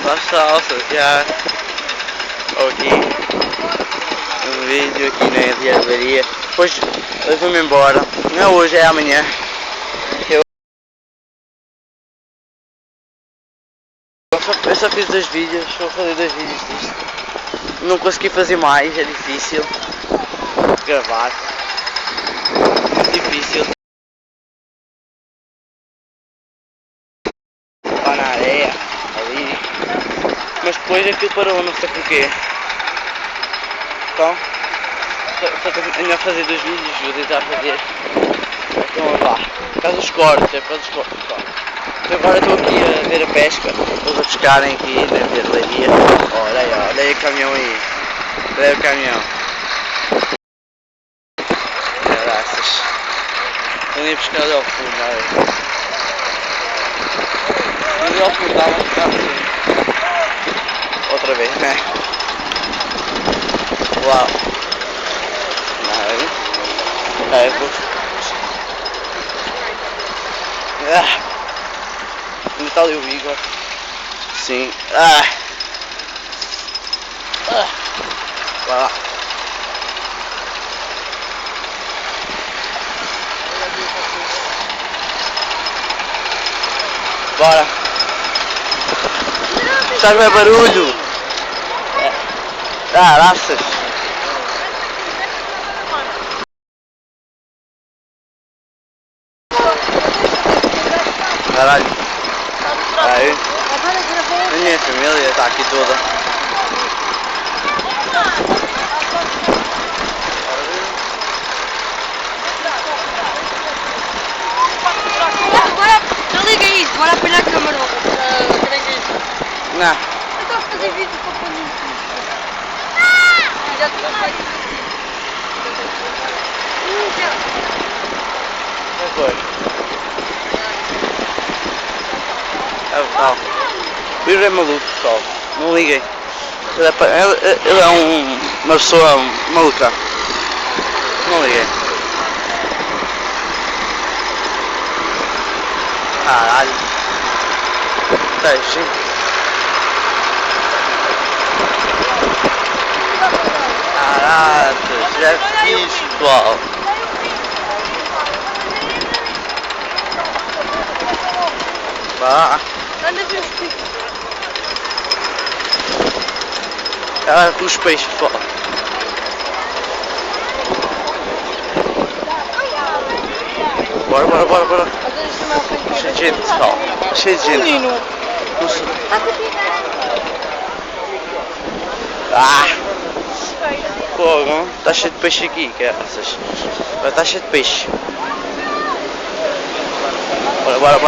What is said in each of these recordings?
Olá pessoal, sou o Tiago. Aqui um vídeo aqui na Diabaria. Hoje vou-me embora. Não é hoje, é amanhã. Eu só fiz 2 vídeos, vou fazer 2 vídeos disto. Não consegui fazer mais, é difícil gravar. Difícil. Lá na areia, ali. Mas depois aquilo parou, não sei porquê. Então, só que é melhor fazer 2 vídeos, vou tentar fazer. Então vá, por causa dos cortes, é por causa dos cortes. Então, agora estou aqui a ver a pesca, eles a pescarem aqui na verdaria. Olha aí o caminhão aí. Olha aí o caminhão. Graças. Estão a pescar ali ao fundo, olha. Ali ao fundo dá uma pescar assim. Outra vez, né? Uau. Não, vou... Ainda está ali o Igor. Sim. Vai lá. Bora. Estás bem barulho? Raças. Caralho. Aí. A minha família está aqui toda. Não liga isso, bora apanhar a câmera. Não. Eu estou a fazer vídeo para pôr no YouTube. Já estou a fazer. Foi. O Igor é maluco, pessoal. Não liguem. Ele é uma pessoa maluca. Não liguem. Caralho. Peixe. Caralho, já é fixe, pessoal. Vá. Ela com os peixes, pessoal. Bora. Cheio de gente, pessoal. Cheio de gente. Fogo, está cheio de peixe aqui, caraças. Está cheio de peixe. Bora.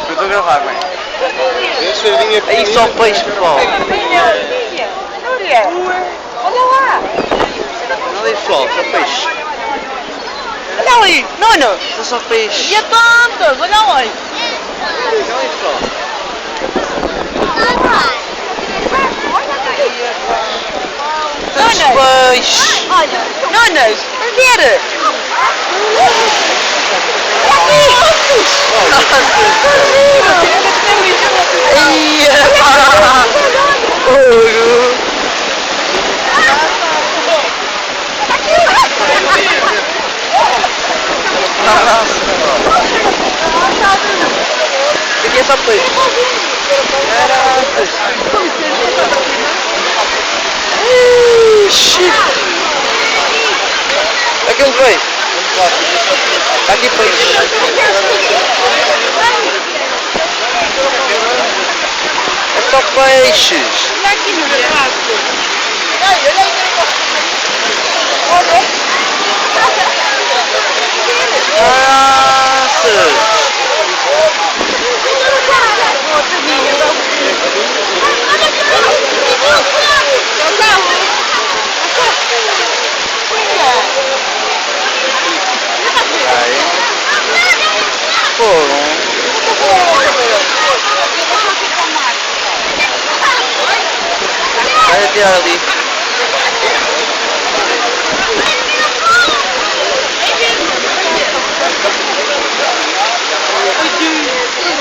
Eu estou a gravar, mãe. Aí só peixe, pessoal. Olha lá. Não ali, pessoal, só peixe. Olha ali, Nuno. Só peixe. E a tantas, olha lá. Olha ali, pessoal. Tantos peixes. Olha, Nuno, ver. Aqui é só peixe. Aqui um peixe. Aqui peixe. É só peixes. Olha aqui no buraco. Nossa. Vai tirar ali.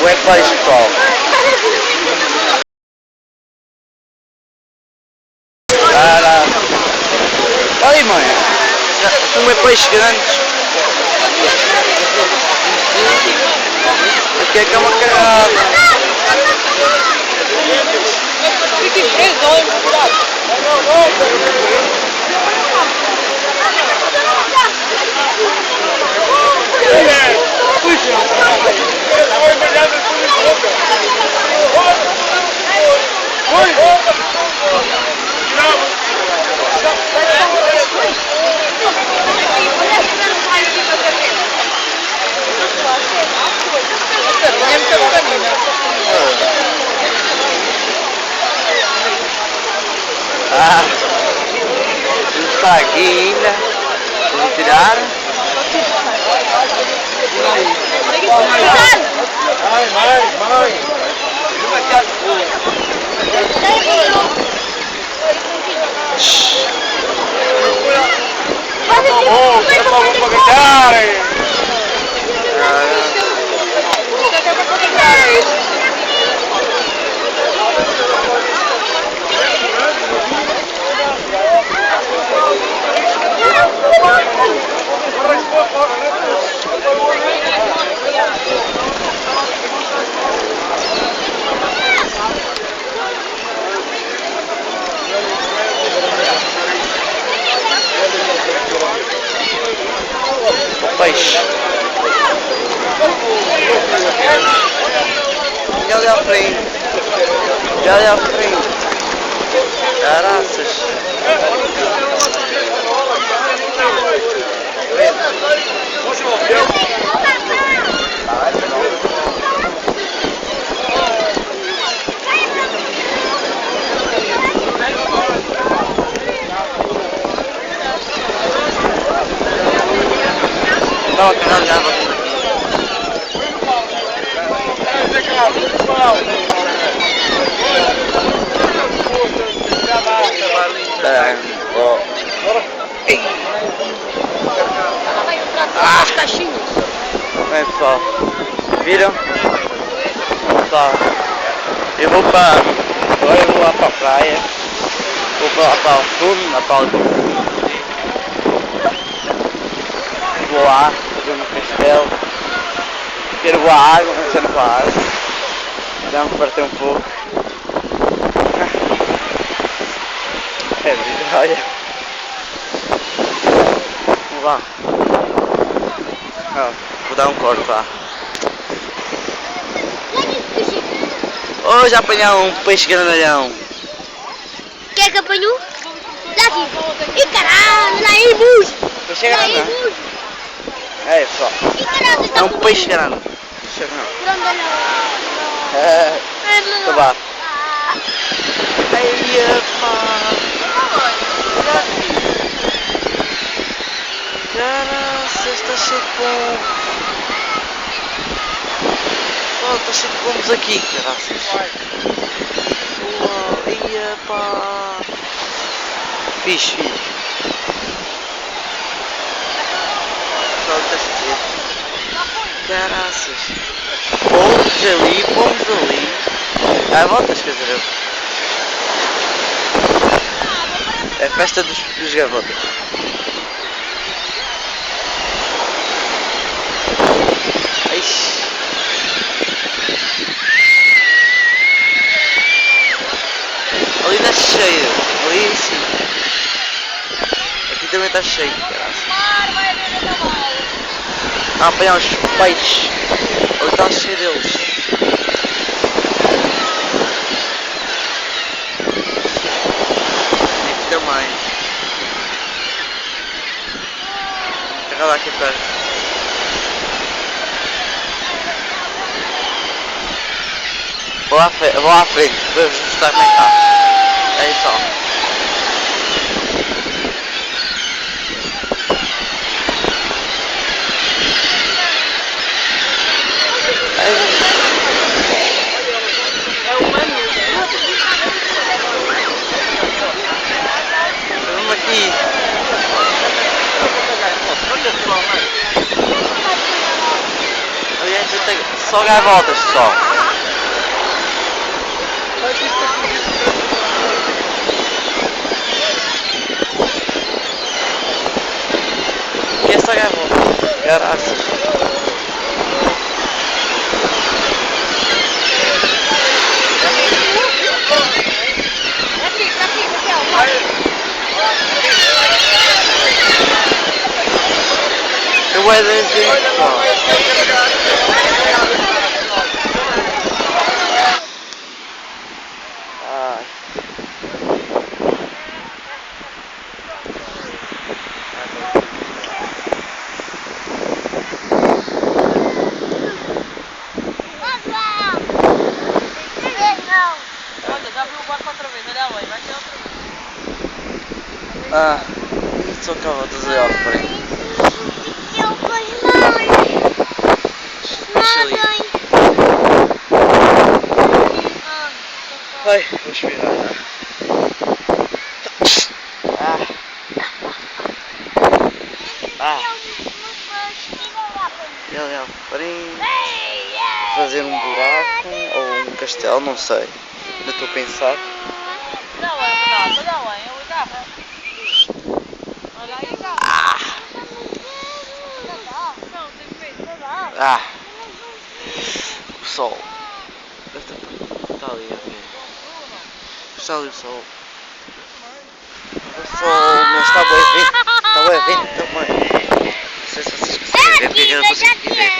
Ué, peixe, pessoal. Olha, mãe. São peixes grandes. Aqui é que é uma carrada. Fiquem presos, olha, cuidado. Ah, está aqui ainda. Vou tirar. Peixe. Já ali à frente. Já ali à frente. Caraças. Estava carregado aqui. Os cachinhos. Bem, pessoal, viram? Pessoal, eu vou para. Agora eu vou lá para a praia. Vou para lá para o fundo, lá para o vou lá, ver no castelo. Quero a água, começando para a água. Já me partei um pouco. É vida, olha. Vamos lá. Vou dar um corte lá. Oh, já apanhou um peixe grandalhão. Quem é que apanhou? Daqui. E caralho, lá em Bujo. Peixe grande, é pessoal. E caralho, É um peixe grande. É. Tá bom. Ai, pá. Caraca, está cheio de pombos. Oh, está cheio de pombos aqui, caraças. Oh, ia pá. Fixe, fixe. Só está cheio. Caraças. Pombos ali. Ah, voltas, quer dizer. É a festa dos gavotas. Ixi. Ali está cheio. Ali sim. Aqui também está cheio. Ah, apanhar os peixes. Ali está cheio deles. E aqui também. Carrega lá aqui perto. Vou à frente, vou mostrar como é que está. É isso, ó. Só gaivotas, pessoal. Que é só gaivotas? Caraças. Eu é de gente, pessoal. Ai. Olha, já abriu o barco outra vez, olha lá, vai ter outra vez. Ah, só gaivotas ali, ó, porém. Ai, vou espirrar. Ah. Ah. Ele é porém fazer um buraco ou um castelo, não sei. Ainda estou a pensar. Olha lá, olha lá, eu dava. Olha aí, Ah. não, tem medo. Ah. O sol. Está ali a ver. Está ali o sol. O sol não está bem a ver. Está bem a ver também. Não sei se vocês conseguem ver, porque eu não consigo ver.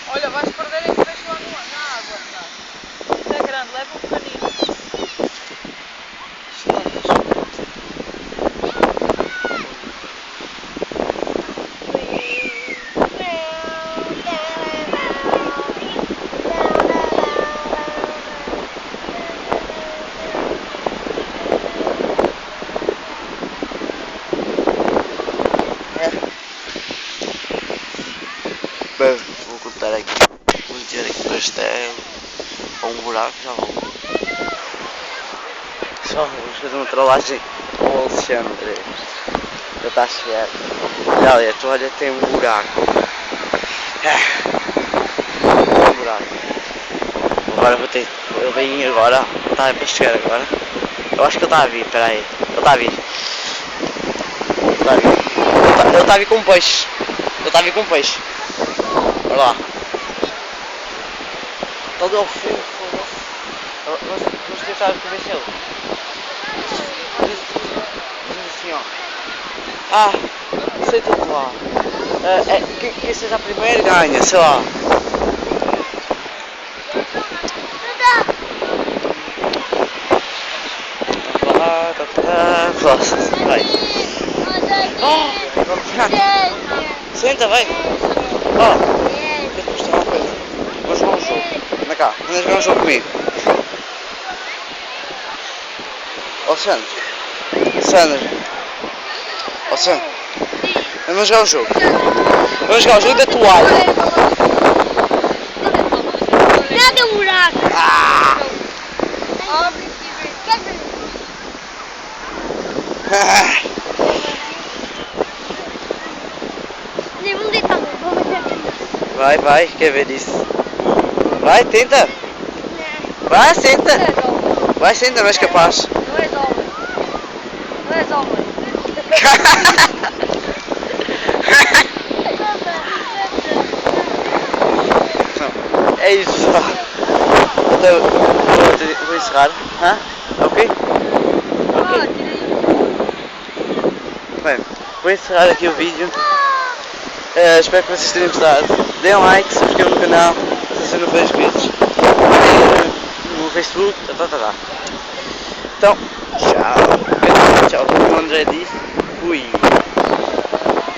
Olha, vais perder esse peixe lá na água. Não. Isso é grande, leva um pequenino. Bem, vou cortar aqui. Vou meter aqui o castelo. Ou um buraco, já vou. Só vamos fazer uma trollagem ao Alexandre. Já está a chegar. Olha ali, a toalha tem um buraco. Um buraco. Agora vou ter. Ele vem agora. Está para chegar agora. Eu acho que ele está a vir, espera aí. Ele está a vir. Ele está a vir. Ele está a vir com um peixe. Ele está a vir com um peixe. Olha lá. Está ali ao fundo, foda-se. Vamos tentar convencê-lo. Diz assim, ó. Ah, senta-te lá. Quem seja a primeira ganha, sei lá. Vai. Senta, vai. Ó, vou-te mostrar uma coisa. Vou jogar um jogo. Anda cá, vamos jogar um jogo comigo. Ó Sandro. Sandro. Ó Sandro. Vamos jogar um jogo. Vamos jogar o jogo da toalha. Nada um buraco. Ah! Abre e vê. Nem vamos deitar, vamos deitar. Vai, quer ver isso? Vai, tenta. Vai, senta. Vai, senta, não és capaz. Não és homem. Não és homem. É isso, pessoal. Vou encerrar. Hã? Ok? Ok. Bem, vou encerrar aqui o vídeo. Espero que vocês tenham gostado. Deem um like, subscrevam no canal, se vocês não forem inscritos. No Facebook, Então, tchau. Tchau, como o André disse. Fui.